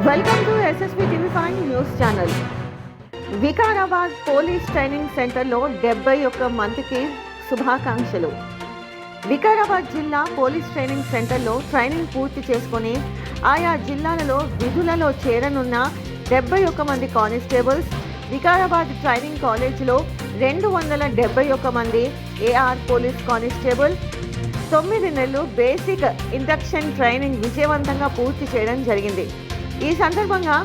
Welcome to SSB TV5 news channel. Vikarabad police training సెంటర్లో 71 మందికి శుభాకాంక్షలు. వికారాబాద్ జిల్లా పోలీస్ ట్రైనింగ్ సెంటర్లో ట్రైనింగ్ పూర్తి చేసుకుని ఆయా జిల్లాలలో విధులలో చేరనున్న 71 మంది కానిస్టేబుల్స్, వికారాబాద్ ట్రైనింగ్ కాలేజీలో 271 మంది AR పోలీస్ కానిస్టేబుల్ 9 నెలలు బేసిక్ ఇండక్షన్ ట్రైనింగ్ విజయవంతంగా పూర్తి చేయడం జరిగింది. ఈ సందర్భంగా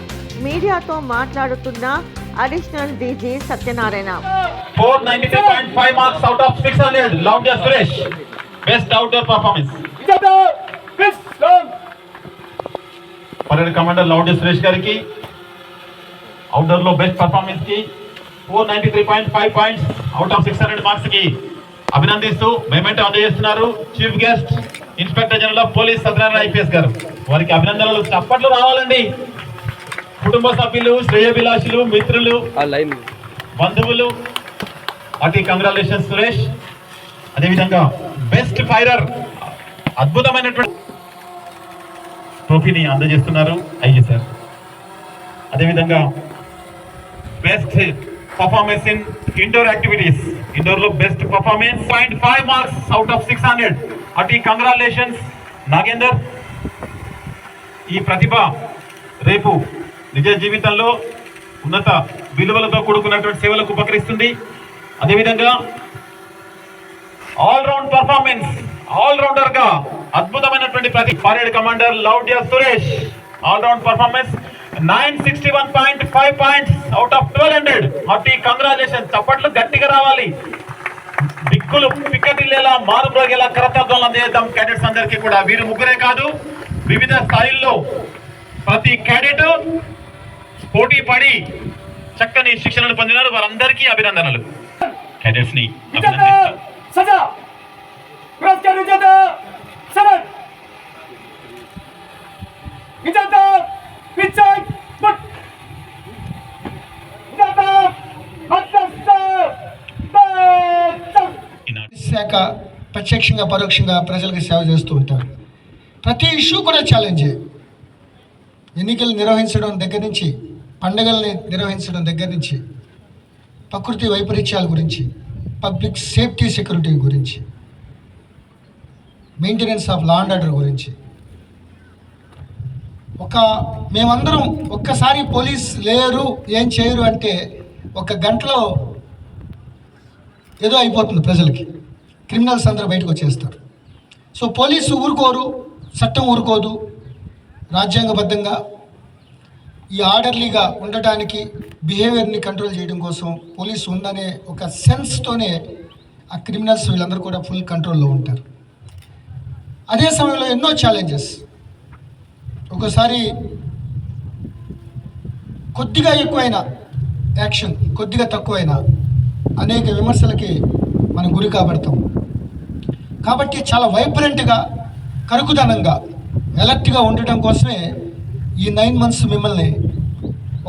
మీడియాతో మాట్లాడుతున్న additional DG Satyanarayana 493.5 marks out of 600 Loundiya Suresh best outdoor performance. Parade commander Loundiya Suresh గారికి అవుట్డోర్ లో బెస్ట్ పర్ఫార్మెన్స్ కి 493.5 పాయింట్స్ అవుట్ ఆఫ్ 600 మార్క్స్ కి అభినందిస్తూ మేమెంట్ అందజేస్తున్నారు chief guest inspector general of police Satyanarayana IPS గారు. వారికి అభినందనలు చప్పట్లు రావాలండి. కుటుంబ సభ్యులు, శ్రేయోభిలాషులు, మిత్రులు, బంధువులు అతి కంగ్రాచులేషన్స్ సురేష్. అదేవిధంగా బెస్ట్ ఫైరర్ అద్భుతమైనటువంటి ట్రోఫీని అందజేస్తున్నారు IG సార్. అదేవిధంగా best performance in indoor activities, indoor లో best performance 0.5 marks out of 600 అతి కంగ్రాచులేషన్స్ నాగేందర్. ఈ ప్రతిభ రేపు నిజ జీవితంలో ఉన్నత విలువలతో కూడుకున్నటువంటి సేవలకు ఉపకరిస్తుంది. అదేవిధంగా ఆల్రౌండ్ పర్ఫార్మెన్స్, ఆల్రౌండర్ గా అద్భుతమైనటువంటి ప్రతి parade commander Loudiya Suresh all round performance 961.5 points out of 1200 అతి కంగ్రాచులేషన్. చప్పట్లు గట్టిగా రావాలి. దిక్కులు పిక్కటిల్లేలా మారుమ్రోగేలా కరతార్థంలో అందేద్దాం క్యాడెట్స్ అందరికీ కూడా. వీరు ముగ్గురే కాదు, వివిధ స్థాయిల్లో ప్రతి క్యాడెట్ పోటీ పడి చక్కని శిక్షణలు పొందినారు. వారందరికీ అభినందనలు. క్యాడెట్స్ ని శాఖ ప్రత్యక్షంగా పరోక్షంగా ప్రజలకు సేవ చేస్తూ ఉంటారు. ప్రతి ఇష్యూ కూడా ఛాలెంజే. ఎన్నికలు నిర్వహించడం దగ్గర నుంచి, పండుగల్ని నిర్వహించడం దగ్గర నుంచి, ప్రకృతి వైపరీత్యాల గురించి, పబ్లిక్ సేఫ్టీ సెక్యూరిటీ గురించి, maintenance of law and order గురించి, మేమందరం ఒక్కసారి పోలీస్ లేరు ఏం చేయరు అంటే ఒక గంటలో ఏదో అయిపోతుంది ప్రజలకి. క్రిమినల్స్ అందరూ బయటకు వచ్చేస్తారు. సో పోలీసు ఊరుకోరు, చట్టం ఊరుకోదు. రాజ్యాంగబద్ధంగా ఈ ఆర్డర్లీగా ఉండటానికి, బిహేవియర్ని కంట్రోల్ చేయడం కోసం పోలీసు ఉందనే ఒక సెన్స్తోనే ఆ క్రిమినల్స్ వీళ్ళందరూ కూడా ఫుల్ కంట్రోల్లో ఉంటారు. అదే సమయంలో ఎన్నో ఛాలెంజెస్. ఒకసారి కొద్దిగా ఎక్కువైనా యాక్షన్, కొద్దిగా తక్కువైనా అనేక విమర్శలకి మనం గురి కాబడతాం. కాబట్టి చాలా వైబ్రెంట్గా, కరుకుదనంగా, ఎలర్ట్గా ఉండటం కోసమే ఈ 9 months మిమ్మల్ని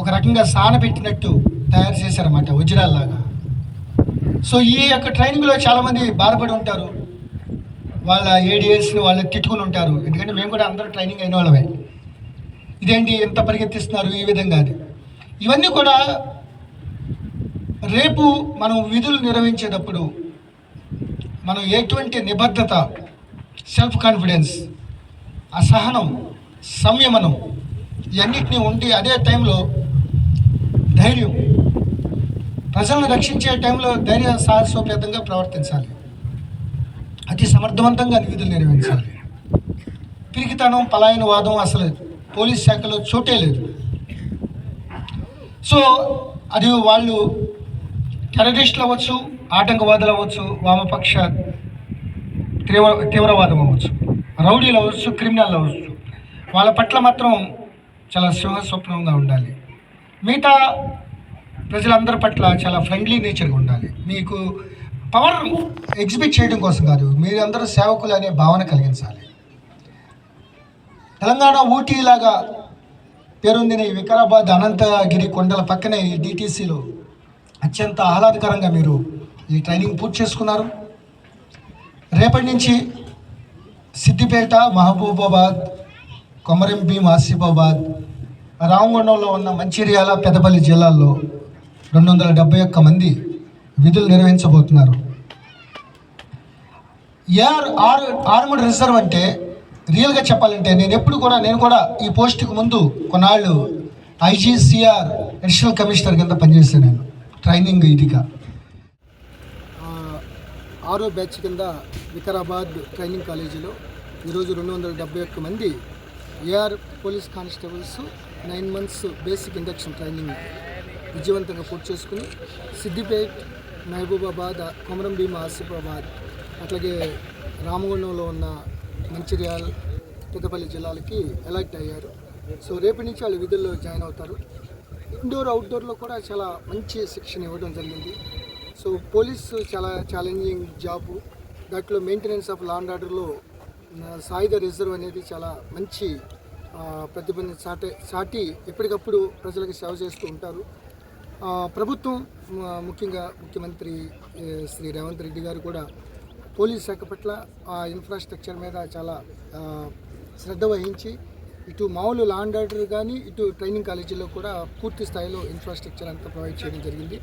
ఒక రకంగా సానబెట్టినట్టు తయారు చేశారన్నమాట, వజ్రాల్లాగా. సో ఈ యొక్క ట్రైనింగ్లో చాలామంది బాధపడి ఉంటారు. వాళ్ళ ADSని వాళ్ళు తిట్టుకుని ఉంటారు. ఎందుకంటే మేము కూడా అందరూ ట్రైనింగ్ అయిన వాళ్ళమే. ఇదేంటి ఎంత పరిగెత్తిస్తున్నారు ఈ విధంగా అది. ఇవన్నీ కూడా రేపు మనం విధులు నిర్వహించేటప్పుడు మనం ఎటువంటి నిబద్ధత, సెల్ఫ్ కాన్ఫిడెన్స్, అసహనం, సంయమనం ఇవన్నిటినీ ఉండి, అదే టైంలో ధైర్యం, ప్రజలను రక్షించే టైంలో ధైర్య సాహసోపేతంగా ప్రవర్తించాలి. అతి సమర్థవంతంగా విధులు నిర్వహించాలి. పిరికితనం, పలాయనవాదం అసలు పోలీస్ శాఖలో చోటే లేదు. సో అది వాళ్ళు టెర్రరిస్టులు అవ్వచ్చు, ఆటంకవాదులు అవ్వచ్చు, వామపక్ష తీవ్రవాదం అవ్వచ్చు, రౌడీలు అవ్వచ్చు, క్రిమినల్ అవ్వచ్చు, వాళ్ళ పట్ల మాత్రం చాలా సింహస్వప్నంగా ఉండాలి. మిగతా ప్రజలందరి పట్ల చాలా ఫ్రెండ్లీ నేచర్గా ఉండాలి. మీకు పవర్ ఎగ్జిబిట్ చేయడం కోసం కాదు, మీరందరూ సేవకులు అనే భావన కలిగించాలి. తెలంగాణ ఊటీలాగా పేరొందిన ఈ వికారాబాద్ అనంతగిరి కొండల పక్కనే ఈ DTCలో అత్యంత ఆహ్లాదకరంగా మీరు ఈ ట్రైనింగ్ పూర్తి చేసుకున్నారు. రేపటి నుంచి సిద్దిపేట, మహబూబాబాద్, కొమరం భీం, ఆసిఫాబాద్, రామగుండంలో ఉన్న మంచిర్యాల పెద్దపల్లి జిల్లాల్లో 271 మంది విధులు నిర్వహించబోతున్నారు. ఆర్మడ్ రిజర్వ్ అంటే రియల్గా చెప్పాలంటే నేను కూడా ఈ పోస్ట్కి ముందు కొన్నాళ్ళు IGCR అడిషనల్ కమిషనర్ కింద పనిచేశాను. నేను ట్రైనింగ్ ఇదిగా 6వ బ్యాచ్ కింద వికారాబాద్ ట్రైనింగ్ కాలేజీలో ఈరోజు 271 మంది police constables 9 months basic induction training విజయవంతంగా పూర్తి చేసుకుని సిద్దిపేట్, మహబూబాబాద్, కొమరంభీం, ఆసిఫాబాద్ అట్లాగే రామగుండంలో ఉన్న మంచిర్యాల, పెద్దపల్లి జిల్లాలకి ఎలక్ట్ అయ్యారు. సో రేపటి నుంచి వాళ్ళు విధుల్లో జాయిన్ అవుతారు. ఇండోర్ అవుట్డోర్లో కూడా చాలా మంచి శిక్షణ ఇవ్వడం జరిగింది. సో పోలీసు చాలా ఛాలెంజింగ్ జాబు. దాంట్లో మెయింటెనెన్స్ ఆఫ్ లా అండ్ ఆర్డర్లో సాయుధ రిజర్వ్ అనేది చాలా మంచి ప్రతిభని చాటి ఎప్పటికప్పుడు ప్రజలకు సేవ చేస్తూ ఉంటారు. ప్రభుత్వం ముఖ్యంగా ముఖ్యమంత్రి శ్రీ రేవంత్ రెడ్డి గారు కూడా పోలీస్ శాఖ పట్ల ఆ ఇన్ఫ్రాస్ట్రక్చర్ మీద చాలా శ్రద్ధ వహించి ఇటు మామూలు లా అండ్ ఆర్డర్ కానీ ఇటు ట్రైనింగ్ కాలేజీలో కూడా పూర్తి స్థాయిలో ఇన్ఫ్రాస్ట్రక్చర్ అంతా ప్రొవైడ్ చేయడం జరిగింది.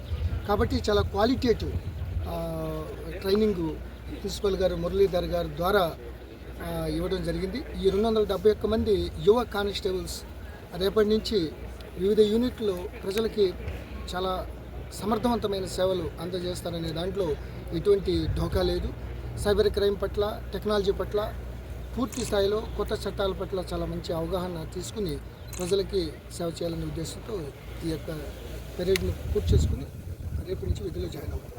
కాబట్టి చాలా క్వాలిటేటివ్ ట్రైనింగ్ ప్రిన్సిపల్ గారు మురళీధర్ గారి ద్వారా ఇవ్వడం జరిగింది. ఈ 271 మంది యువ కానిస్టేబుల్స్ రేపటి నుంచి వివిధ యూనిట్లో ప్రజలకి చాలా సమర్థవంతమైన సేవలు అందజేస్తారనే దాంట్లో ఎటువంటి ఢోకా లేదు. సైబర్ క్రైమ్ పట్ల, టెక్నాలజీ పట్ల పూర్తి స్థాయిలో కొత్త చట్టాల పట్ల చాలా మంచి అవగాహన తీసుకుని ప్రజలకి సేవ చేయాలనే ఉద్దేశంతో ఈ యొక్క పీరియడ్ను పూర్తి చేసుకుని రేపటి నుంచి విధుల్లో జాయిన్ అవ్వాలి.